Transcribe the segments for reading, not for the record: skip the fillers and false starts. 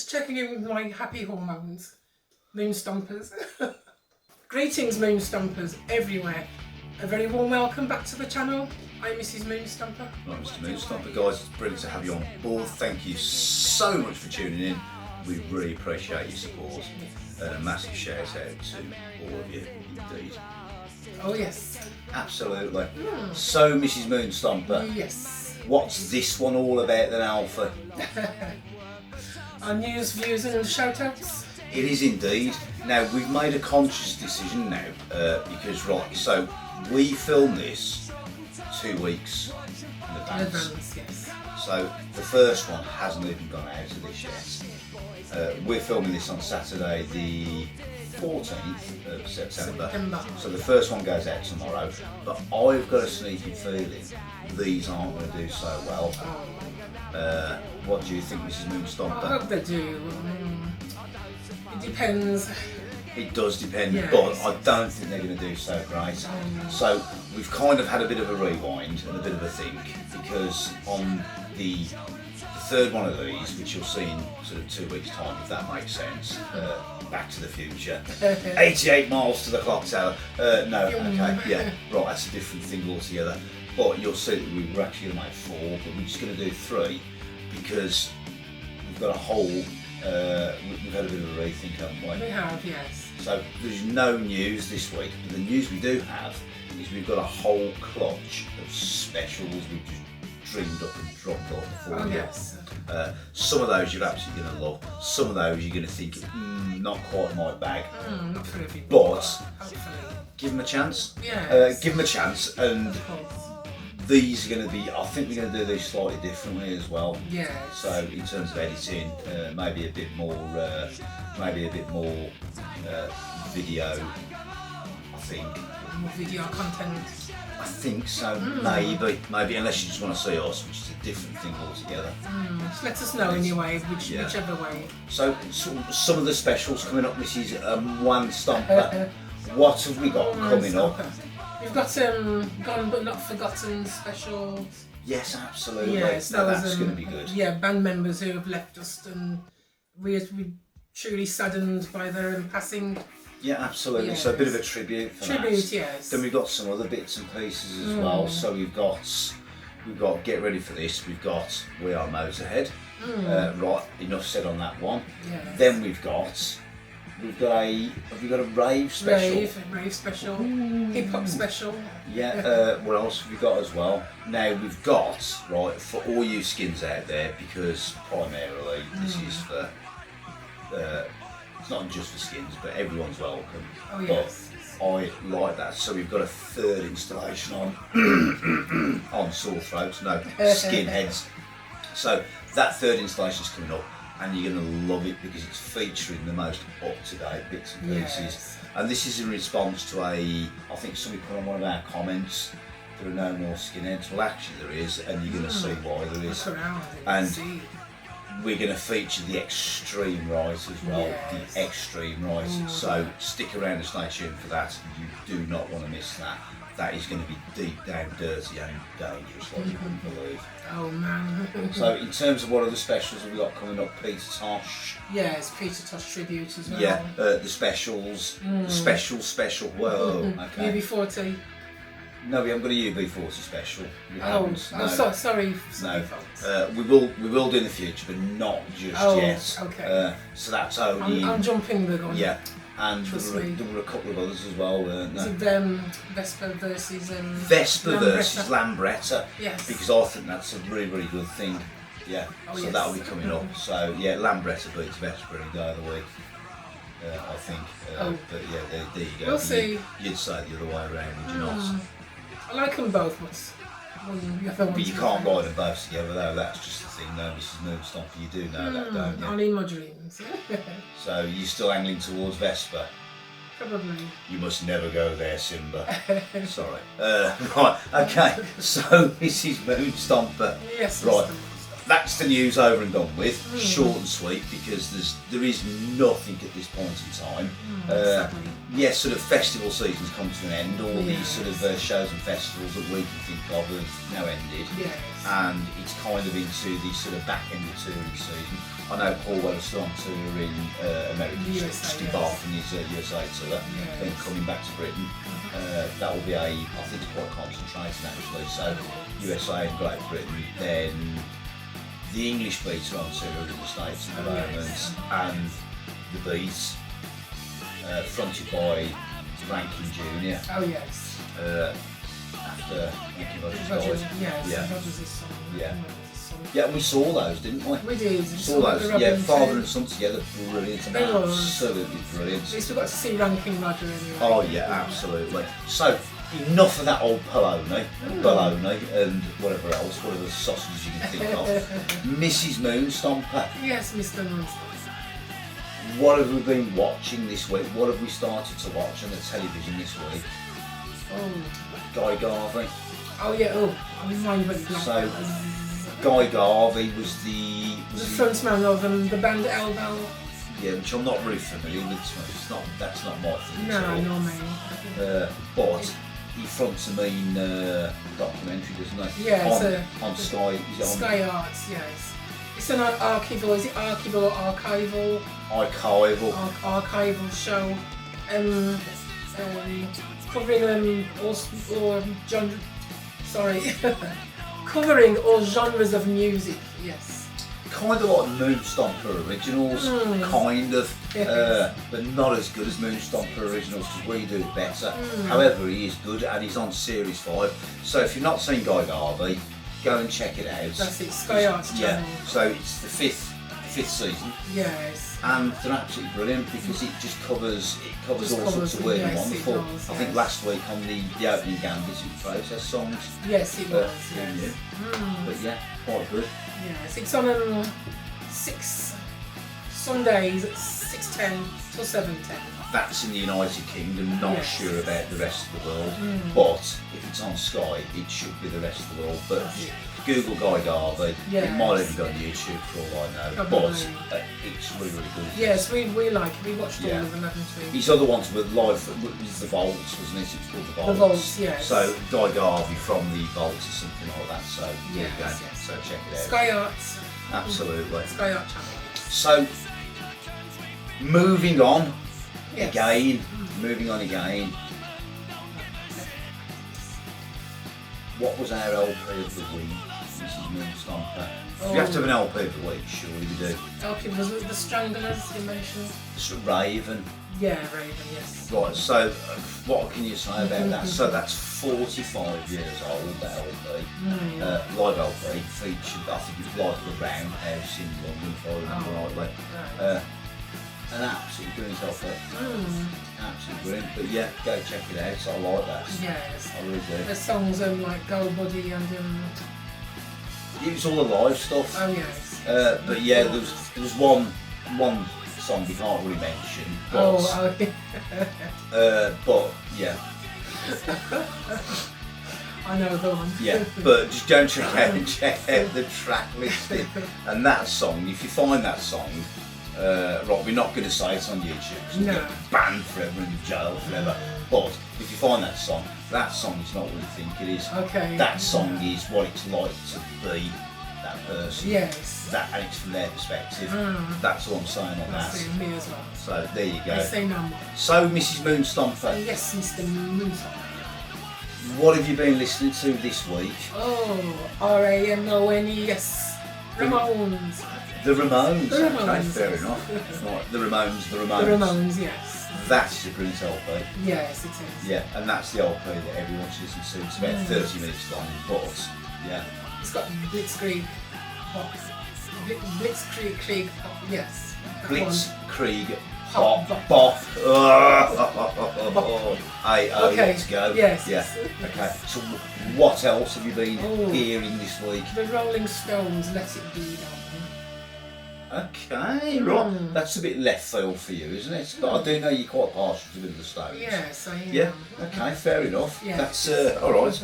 just checking in with my happy hormones. Moonstompers. Greetings, Moonstompers everywhere. A very warm welcome back to the channel. I'm Mrs Moonstomper. Right, Mr Moonstomper, guys, it's brilliant to have you on board. Thank you so much for tuning in. We really appreciate your support. And a massive shout out to all of you, indeed. Oh yes. Absolutely. So, Mrs Moonstomper, Yes. what's this one all about then, Alpha? Our news, views and shout-outs. It is indeed. Now, we've made a conscious decision now, because, right, so we filmed this 2 weeks in advance. Yes. So the first one hasn't even gone out of this yet. We're filming this on Saturday the 14th of September. So the first one goes out tomorrow, but I've got a sneaky feeling these aren't going to do so well. What do you think, Mrs Moonstomper? I hope they do. It depends. It does depend, Yes. but I don't think they're going to do so great. So we've kind of had a bit of a rewind and a bit of a think, because on the third one of these, which you'll see in sort of 2 weeks' time, if that makes sense, Back to the Future, 88 miles to the clock tower. No, okay, yeah, right, that's a different thing altogether. But you'll see that we were actually going to make 4, but we're just going to do 3 because we've got a whole. We've had a bit of a rethink, haven't we? We have, yes. So there's no news this week, but the news we do have is we've got a whole clutch of specials we've just dreamed up and dropped off for you. Yes. Some of those you're absolutely going to love. Some of those you're going to think, not quite my bag. Not for everybody. But hopefully. give them a chance. Yes. Give them a chance, and Of course. these are going to be. I think we're going to do these slightly differently as well. Yes. So in terms of editing, maybe a bit more video. I think. More video content. I think so. Maybe unless you just want to see us, which is a different thing altogether. Just let us know anyway, whichever way. So some of the specials coming up, Mrs. Moonstomper. What have we got coming up? We've got Gone But Not Forgotten specials. Yes, absolutely. Yes, That's going to be good. Yeah, band members who have left us, and we're truly saddened by their passing. Yeah, absolutely. Yes. So a bit of a tribute for that. Yes. Then we've got some other bits and pieces as well. So we've got Get Ready for This. We've got We Are Motorhead. Right, enough said on that one. Yes. Then we've got a rave special. Rave special, hip hop special. Yeah. What else have we got as well? Now we've got, right, for all you skins out there, because primarily this is for. It's not just for skins, but everyone's welcome. Oh yes. But I like that. So we've got a third installation on on sore throats, no, skinheads. So that third installation is coming up, and you're going to love it because it's featuring the most up-to-date bits and pieces. Yes. And this is in response to I think somebody put on one of our comments, there are no more skinheads. Well, actually there is, and you're going to see why there is. Look around And see. we're going to feature the extreme right as well, Yes. the extreme right. So stick around and stay tuned for that. You do not want to miss that. That is going to be deep down dirty and dangerous, like you wouldn't believe. Oh man. So in terms of what other specials have we got coming up, Peter Tosh? Yes, Peter Tosh tribute as well. Yeah, the specials, the special. Whoa, okay. UB40. No, we haven't got a UB40 special. We haven't. No. Sorry, No, folks. we will do in the future, but not just yet. Okay. So that's only. I'm jumping the gun. Yeah, and Trust there me. were a couple of others as well, weren't Is there? it Vespa versus Vespa versus Lambretta. Yes. Because I think that's a really, really good thing. Yeah. Oh, so yes. that'll be coming up. So yeah, Lambretta beats Vespa any day of the week. I think. But yeah, there you go. We'll see. You'd say it the other way around, would you not? I like them both, But you can't ride them both together though, that's just the thing though, Mrs Moonstomper, you do know that, don't you? Only in my dreams. So you're still angling towards Vespa? Probably. You must never go there, Simba. Sorry. Right, okay, so Mrs Moonstomper. Yes. Right, that's the news over and done with. Short and sweet, because there is nothing at this point in time. Yes, sort of festival season's come to an end. All these sort of shows and festivals that we can think of have now ended, and it's kind of into the sort of back end of touring season. I know Paul Weller's still on tour in America, just embarked on his USA tour, then coming back to Britain. That will be I think it's quite concentrated actually. So USA and Great Britain, then the English Beats are on tour in the States at the moment, and the Beats, fronted by Rankin Jr. Oh yes. After Rankin Rogers Rogers, died. yes, Rogers' son. Yeah, and we saw those, didn't we? We did. Saw those. Yeah, father and son together, brilliant. They were absolutely brilliant. At least we got to see Rankin Roger anyway. Oh yeah, absolutely. So enough of that old bologna, and whatever else, whatever sausages you can think of. Mrs Moonstomper. Yes, Mr. Moonstomper. What have we been watching this week? What have we started to watch on the television this week? Oh. Guy Garvey. Oh yeah. Oh, I'm mind went blank. So Guy Garvey was the frontman of the band Elbow. Yeah, which I'm not really familiar with. That's not my thing. No, me. But he fronts a main documentary, doesn't he? Yeah, on Sky. Is it Sky Arts, yes. It's an archival. Is it archival or archival? Archival show. Covering covering all genres of music. Yes. Kind of like Moonstomper originals, kind of, but not as good as Moonstomper originals because we do it better. However, he is good and he's on Series 5. So if you've not seen Guy Garvey, go and check it out. That's it, Sky Arts channel. Yeah, so it's the fifth season. Yes. And they're absolutely brilliant because it covers all sorts of weird and wonderful. I think last week on the opening Gambit it was Process songs. Yes, it was. Yes. But yeah, quite good. Yes, it's on 6 Sundays at 6:10 till 7:10. That's in the United Kingdom, not sure about the rest of the world. But if it's on Sky, it should be the rest of the world. But Google Guy Garvey, it might even be on YouTube for all I know. Probably. But it's really, really good. Yes, we like it. We watched all of them, haven't we? These other ones were live, it was the Vaults, wasn't it? It was called the Vaults. The Vaults, yes. So Guy Garvey from the Vaults or something like that. So yes. So check it out. Sky Arts. Absolutely. Sky Art channel. So moving on. Yes. Moving on again. What was our LP of the week, Mrs Moonstomper? Oh. You have to have an LP of the week, surely we do. Okay, was it the Stranglers you mentioned? Raven. Yeah, Raven, yes. Right, so what can you say about that? So that's 45 years old, that LP. Live LP, featured, I think it was live at the Roundhouse in London, if I remember rightly. Right. An absolutely brilliant LP. Absolutely brilliant. But yeah, go check it out. I like that. Yes. I really do. The songs like Go Buddy and it was all the live stuff. oh yes. But yeah, there was one song we can't really mention. But, but yeah. I know the one. Yeah, but just go and check out the track listing. And that song, if you find that song, right, we're not going to say it's on YouTube because we'll get banned forever and in jail forever. But if you find that song is not what you think it is. Okay. That song is what it's like to be that person. Yes. And it's from their perspective. That's what I'm saying on that. That's me as well. So there you go. I say no more. So Mrs Moonstomper. Yes, Mr. Moonstomper. What have you been listening to this week? Oh, RAMONES. Ramones. The Ramones. The Ramones. Okay, fair enough. Right, the Ramones. The Ramones, yes. That's a brilliant LP. Yes, it is. Yeah, and that's the LP that everyone should listen to. It's about 30 minutes long, but yeah. It's got Blitzkrieg pop. Blitzkrieg pop, yes. Blitzkrieg Pop. Bop. Hey, Okay. let's go. Yes. Yeah. Okay. So what else have you been hearing this week? The Rolling Stones, Let It Be Done. Okay, right. That's a bit left field for you, isn't it? But I do know you're quite partial to the Stones. Yes, I am. Yeah. Okay, fair enough. Yeah. That's all right.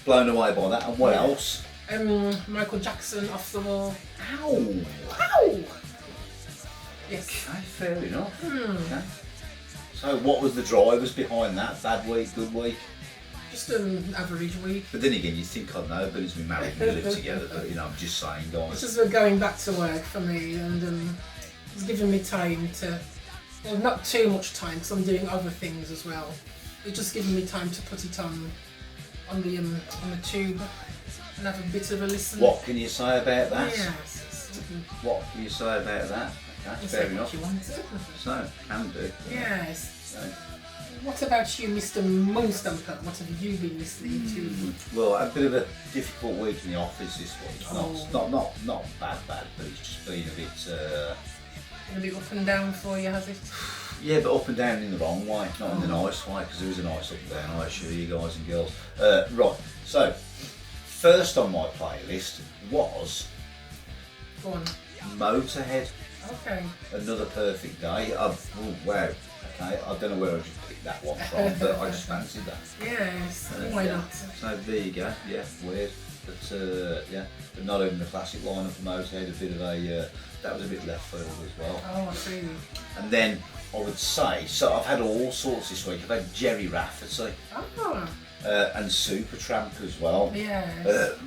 Blown away by that. And what else? Michael Jackson, Off the Wall. Ow! Ow! Yes. Okay, fair enough. Okay. So what was the drivers behind that? Bad week, good week? Just an average week. But then again, you think I'd know, but it's been married and we live together. But you know, I'm just saying, It's guys. just going back to work for me, and it's giving me time to, well, not too much time because I'm doing other things as well. It's just giving me time to put it on the tube and have a bit of a listen. What can you say about that? Yes. What can you say about that? Okay, fair enough. You want. So, can do. Yes. So, What about you, Mr Moonstomper? What have you been listening to? well, a bit of a difficult week in the office this week. Oh. Not bad, but it's just been a bit. A bit up and down for you, has it? Yeah, but up and down in the wrong way, not in the nice way, because there is a nice up and down, I assure you guys and girls. Right, so first on my playlist was Go on. Motorhead. Okay. Another Perfect Day. Wow. Okay, I don't know where I just picked that one from, but I just fancied that. Yes. Why yeah. not? So there you go. Yeah, weird, but yeah, but not even the classic lineup for Motorhead. A bit of a that was a bit left field as well. Oh, I see. And then I would say, so I've had all sorts this week. I've had Jerry Rafferty Oh. and Supertramp as well. Yes.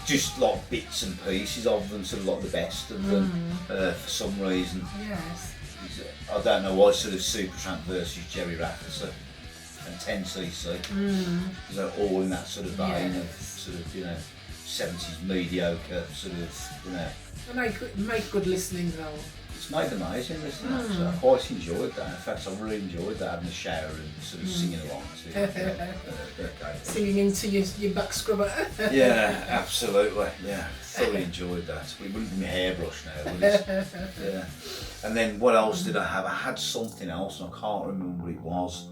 Just like bits and pieces of them, sort of like the best of them for some reason. Yes. I don't know why, sort of Supertramp versus Jerry Rafferty and 10cc. Because they're all in that sort of vein of sort of, 70s mediocre sort of, They make good listening though. It's made amazing, isn't it? So I quite enjoyed that. In fact, I really enjoyed that, having a shower and sort of singing along to it. Singing into your back scrubber. Yeah, absolutely. Yeah, thoroughly enjoyed that. We wouldn't be my hairbrush now, would it? Yeah. And then what else did I have? I had something else and I can't remember what it was.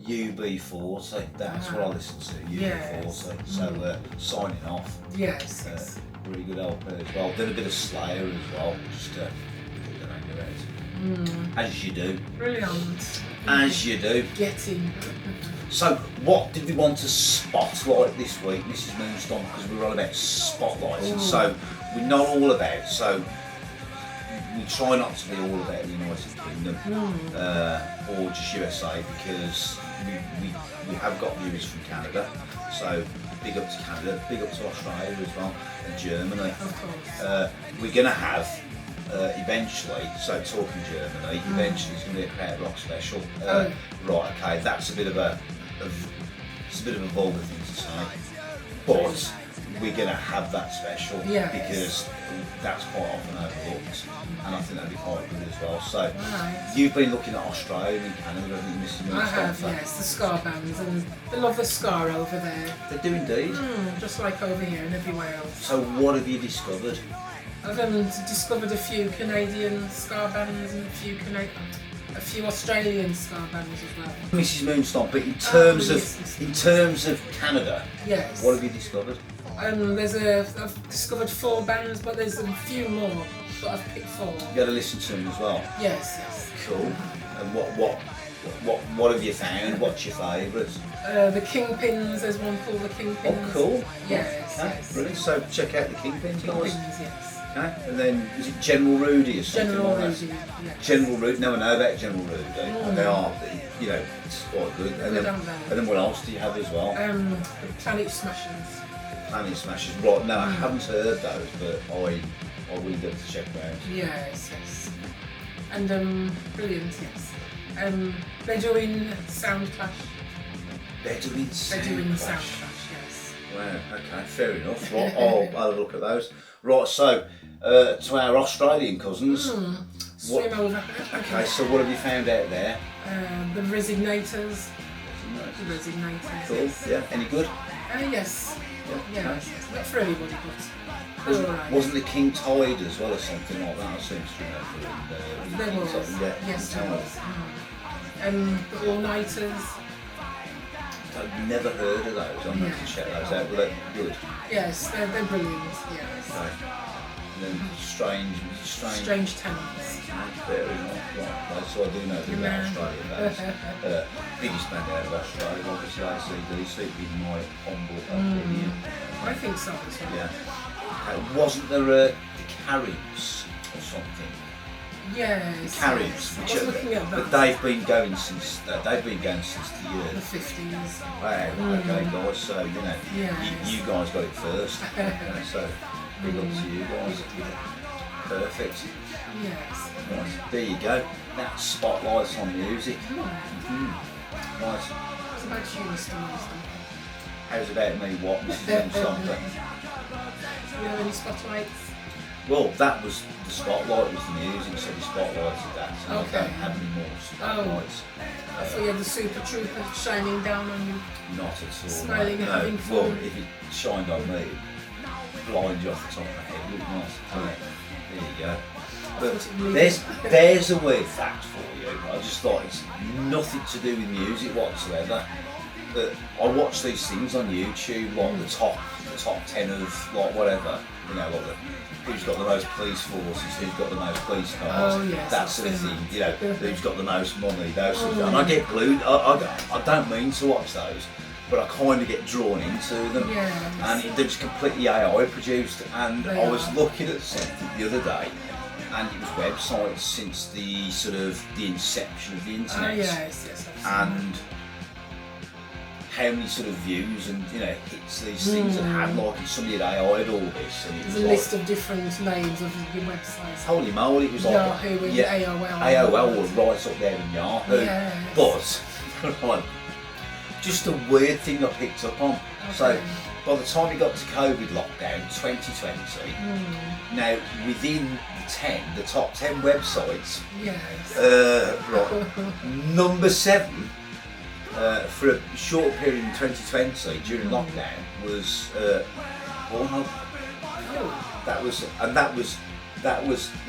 UB40, that's what I listened to, UB40. Yes. So signing off. Yes. Really good LP as well. Did a bit of Slayer as well, just to get the hang of it. As you do. Brilliant. As you do. Getting. So, what did we want to spotlight this week, Mrs Moonstomper? Because we were all about spotlighting. So, we know all about. So, we try not to be all about the United Kingdom or just USA, because we have got viewers from Canada. So, big up to Canada, big up to Australia as well, and Germany. Of course. We're going to have eventually, so talking Germany, eventually it's going to be a Crowd Rock special. Right, okay, that's a bit of a vulgar thing to say, but we're going to have that special because that's quite often overlooked, and I think that'd be quite good as well. So you've been looking at Australia and Canada, haven't you, Mrs Moonstomper? I have, yes, the ska bands, and they love the ska over there. They do indeed. Just like over here and everywhere else. So what have you discovered? I've discovered a few Canadian ska bands and a few Australian ska bands as well. Mrs Moonstomper, in terms of Canada, yes. What have you discovered? I've discovered 4 bands, but there's a few more, but I've picked 4. You got to listen to them as well. Yes. Cool. And what have you found? What's your favourite? The Kingpins, there's one called the Kingpins. Oh, cool. Yes. Okay, brilliant. So check out the Kingpins, guys. Kingpins, yes. Okay. And then is it General Rudy or something General like Rudy, that? yes. General Rudy. No, I know about General Rudy. And they are, it's quite good. And then what else do you have as well? The Planet Smashers. Planet Smashers. Right. No, I haven't heard those, but I will get to check them out. Yes. And brilliant, yes. They're doing Sound Clash. They're doing Sound Clash, yes. Wow, okay, fair enough. Right, I'll have a look at those. Right, so to our Australian cousins. Swim over. Okay, so what have you found out there? The Resignators. The Resignators. Cool, yes. yeah, any good? Yes. Yeah, Yes. Not for everybody, but they're alright. Wasn't the King Tide as well or something like that? I seem to remember. There was. Yes, there was. The All-Nighters. I've never heard of those. I'm going to check those out. But they're good. Yes, they're brilliant. Yes. Okay. and then strange. Strange Tenants. Very right. So I do know the Australian bands. Biggest band out of Australia, obviously AC/DC, in my humble opinion. I think so as well. Yeah. Wasn't there the Caribs or something? Yes. The Caribs, I was looking at that. but they've been going since the year. The 50s. Wow. Okay, guys. So Yes. you guys got it first. So big up to you guys. Perfect. Yes. Right, there you go. That's spotlights on music. Right. It's about you, Mr. Moonstomper. How's about me? What, Mrs Moonstomper? Do you have any spotlights? Well, that was the spotlight was the music, so we spotlighted that. So Okay. I don't have any more spotlights. I thought you had the Super Trooper shining down on you. Not at all. Smiling mate. and having fun. Well, if it shined on me, it'd blind you off the top of my head, wouldn't it? There you go. But there's a weird fact for you. I just thought it's nothing to do with music whatsoever. But I watch these things on YouTube, like the top 10 of like whatever, like who's got the most police forces, who's got the most police cars, that sort of thing. Who's got the most money, those sort of things. And I get glued. I don't mean to watch those, but I kind of get drawn into them. Yes. And they're just completely AI produced. And I was looking at something the other day, and it was websites since the inception of the internet. Yes. And how many sort of views and hits these things had, like, and somebody had AI'd all this, and it There's was a like, list of different names of your websites. holy moly, it was like Yahoo and AOL. AOL was right up there in Yahoo. Yes. But right, just a weird thing I picked up on. Okay. So by the time we got to COVID lockdown 2020, now within the top 10 websites, right, number 7 for a short period in 2020 during lockdown was Pornhub. That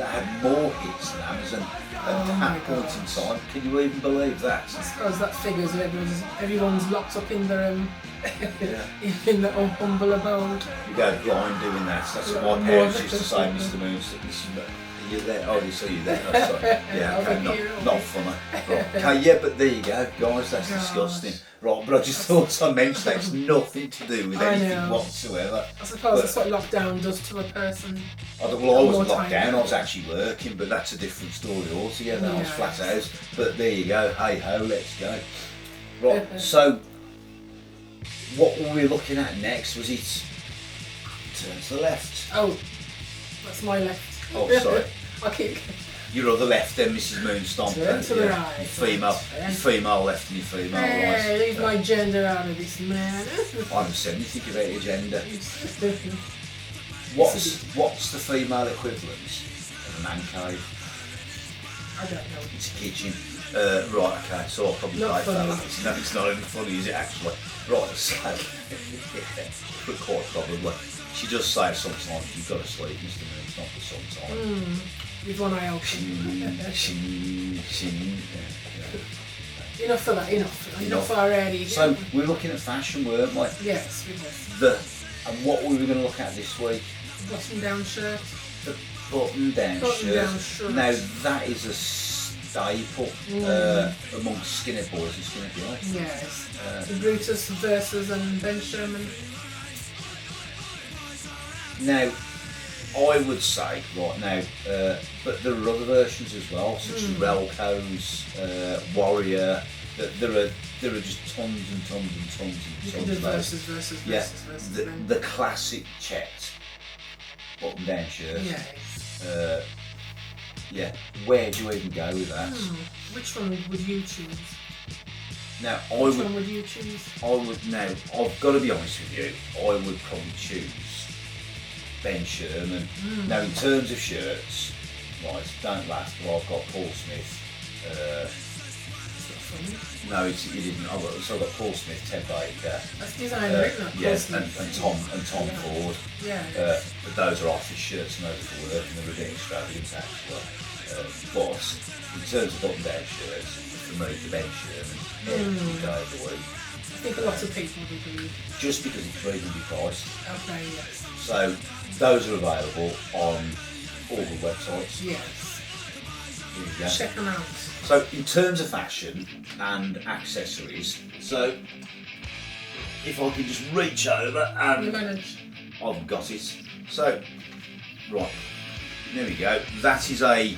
had more hits than Amazon at that point in time. Can you even believe that? I suppose that figures everyone's locked up in their in their humble abode. You go blind doing that. That's what my parents used to say, Mr. Moonstomper. Are you there? Oh, you see you there. Oh, sorry. Yeah, okay, not funny. Right. Okay, but there you go, guys. That's disgusting. Right, but I just thought I mentioned that it's nothing to do with anything whatsoever. I suppose that's what lockdown does to a person. I wasn't locked down. I was actually working, but that's a different story altogether. I was flat out. But there you go. Hey ho, let's go. Right. So, what were we looking at next? Was it turn to the left? Oh, that's my left. Oh, sorry. I keep. Your other left then, Mrs Moonstomper. Turn to the right. Your female left and your female Hey, right. leave my gender out of this, man. I haven't said anything about your gender. What's the female equivalent of a man cave? I don't know. It's a kitchen. Right, okay, so I'll probably Not play funny. that. No, it's not even funny, is it actually? Right, so, quite probably. She does say sometimes, you've got to sleep, Mr. Moonstomper, sometimes. With one eye open. Enough for that, enough already. So, we're looking at fashion, weren't we? Yes, we was. And what were we going to look at this week? Button-down shirt. The button-down Button-down shirt. shirt. Now, that is a staple amongst skinhead boys and skinhead girls. Yes. The Brutus versus and Ben Sherman. Now, I would say right now, but there are other versions as well, such as Relco's, Warrior. There are just tons and tons and tons and tons. You can do of those. versus. The classic checked button-down shirt. Yes. Where do you even go with that? Which one would you choose? Now, Which one would you choose? Now, I've got to be honest with you. I would probably choose Ben Sherman. Now, in terms of shirts, right, don't laugh, but I've got Paul Smith. No, it isn't. I've got Paul Smith, Ted Baker. That's designer, isn't it? Yes, and Tom Ford. Yeah. But those are office shirts and those are for work, and they're a bit extravagant actually. But in terms of button-down shirts, for me, the Ben Sherman every day of the week. I think a lot of people would agree. Just because it's reasonably priced. Okay, yes. So those are available on all the websites. Yes. Here we go. Check them out. So in terms of fashion and accessories, so if I can just reach over and You manage. I've got it. So, right, there we go. That is right,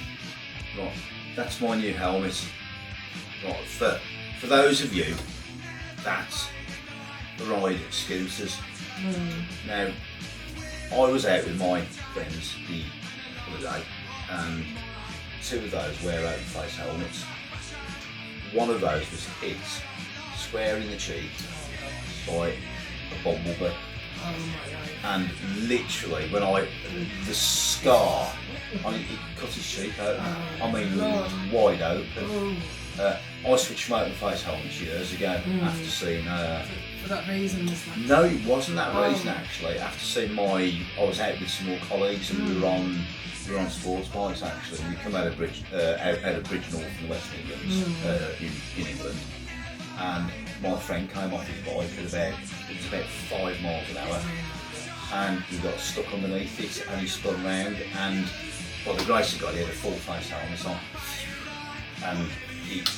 that's my new helmet. Right, for those of you that ride scooters. Now, I was out with my friends the other day and two of those wear open face helmets. One of those was hit square in the cheek by a bumblebee. Oh my God. And literally, the scar, it cut his cheek open. I mean, wide open. I switched from open face helmets years ago after seeing. For that reason, No, it wasn't that reason actually. After seeing I was out with some more colleagues and we were on sports bikes actually. And we come out of Bridge North in the West Midlands in England, and my friend came off his bike at it was about 5 miles an hour, and he got stuck underneath it and he spun round, and by the grace of God he had a full face helmet on, and it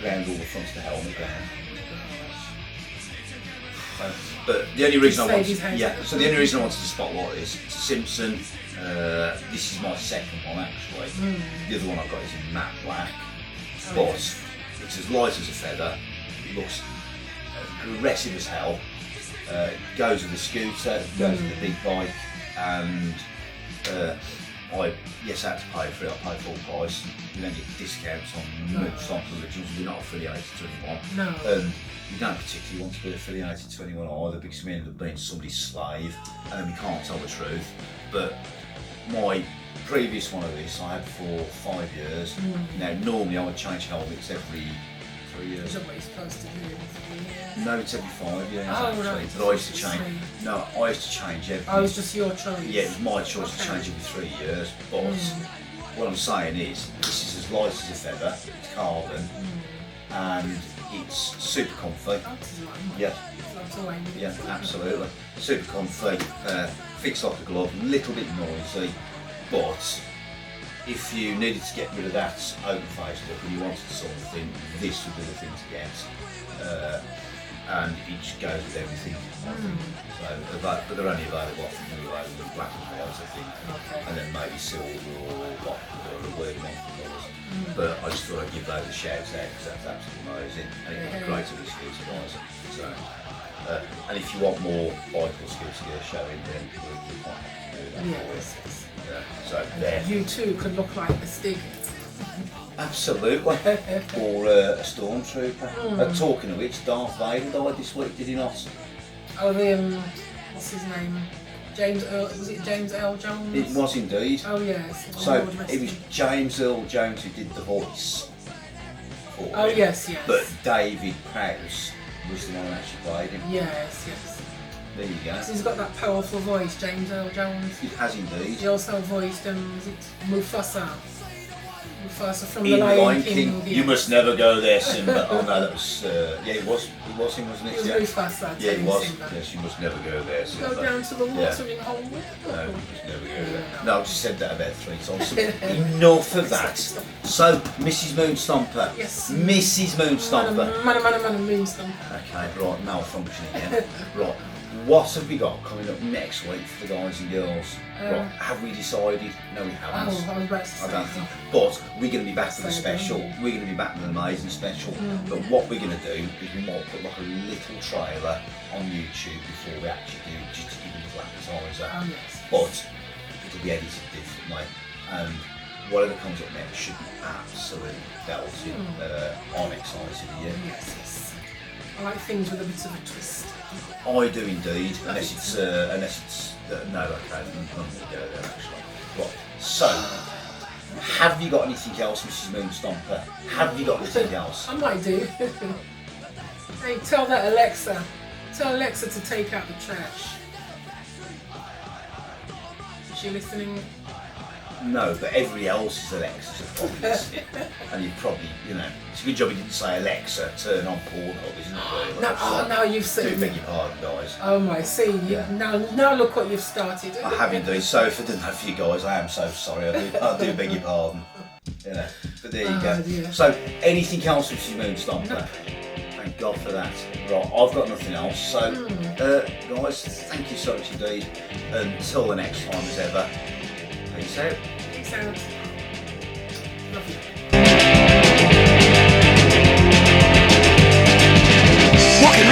ground all the front of the helmet down. But the only reason I wanted to spotlight is Simpson. This is my second one actually. The other one I've got is in matte black, but it's as light as a feather. It looks aggressive as hell. Goes with the scooter, goes with the big bike, and I had to pay for it. I paid full price. You don't get discounts on Moonstomper originals. You're not affiliated to anyone. No. You don't particularly want to be affiliated to anyone either, because we end up being somebody's slave and then we can't tell the truth. But my previous one of this I had for 5 years. Now normally I would change helmets every 3 years. Is that what you're supposed to do? No, it's every 5 years Oh, actually. right. But I used to change. No, I used to change every. Oh, it was just your choice. Yeah, it was my choice to change every 3 years. But what I'm saying is, this is as light as a feather. It's carbon, and it's super comfy. Yeah. Yeah, absolutely. Super comfy, fits like a glove, a little bit noisy, but if you needed to get rid of that open face look and you wanted something, this would be the thing to get. And it just goes with everything, I think. So, but they're only available, I think, anyway, with black and white, I think, and then maybe silver or what, or a weird one for colours. But I just thought I'd give those a shout out because that's absolutely amazing, and it's great to be scooter wise. So, and if you want more bike or scooter gear showing, then we're quite happy to do that for you. So there. You too could look like a Stig. Absolutely. Or a stormtrooper. Talking of which, Darth Vader died this week, did he not? Oh, what's his name? James Earl, was it James Earl Jones? It was indeed. Oh yes. So it was James Earl Jones who did the voice for him. Yes. But David Prowse was the one who actually played him. Yes. There you go. So he's got that powerful voice, James Earl Jones. He has indeed. He also voiced is it Mufasa? Mufasa from In The Lion King. King. You must never go there, Simba. Oh no, that was it was him, wasn't it? It was Mufasa. Yeah, it was. Simba. Yes, you must never go there, Simba. Go down to the watering hole. No, you must never go there. No, I just said that about 3 times. So enough of that. So, Mrs Moonstomper. Yes. Mrs Moonstomper. Man, Moonstomper. Okay, right, malfunction again. Right. What have we got coming up next week for the guys and girls? Right, have we decided? No, we haven't. I was about to say. I don't think. But we're going to be back for the special. We're going to be back with an amazing special. But what we're going to do is we might put like a little trailer on YouTube before we actually do, just to give you a little appetizer. Oh, yes. But it'll be edited differently. And whatever comes up next should be absolutely belting. I'm excited for you. Yes. I like things with a bit of a twist. I do indeed, unless it's no, okay, I'm going to go there actually. Right, so, have you got anything else, Mrs Moonstomper? Have you got anything else? I might do. Hey, tell Alexa to take out the trash. Is she listening? No, but everybody else's Alexas have probably listened. And you've probably, you know, it's a good job you didn't say Alexa, turn on Pornhub, isn't it? Really? No, now you've Do said. beg your pardon, guys. Oh my, see, now look what you've started. I have indeed. So if it didn't have for you guys, I am so sorry. I do beg your pardon. You know, but there you go. Dear. So anything else with Mrs Moonstomper? No. Thank God for that. Right, I've got nothing else. So, guys, thank you so much indeed. Until the next time as ever, peace out. Peace out. Love you. Walking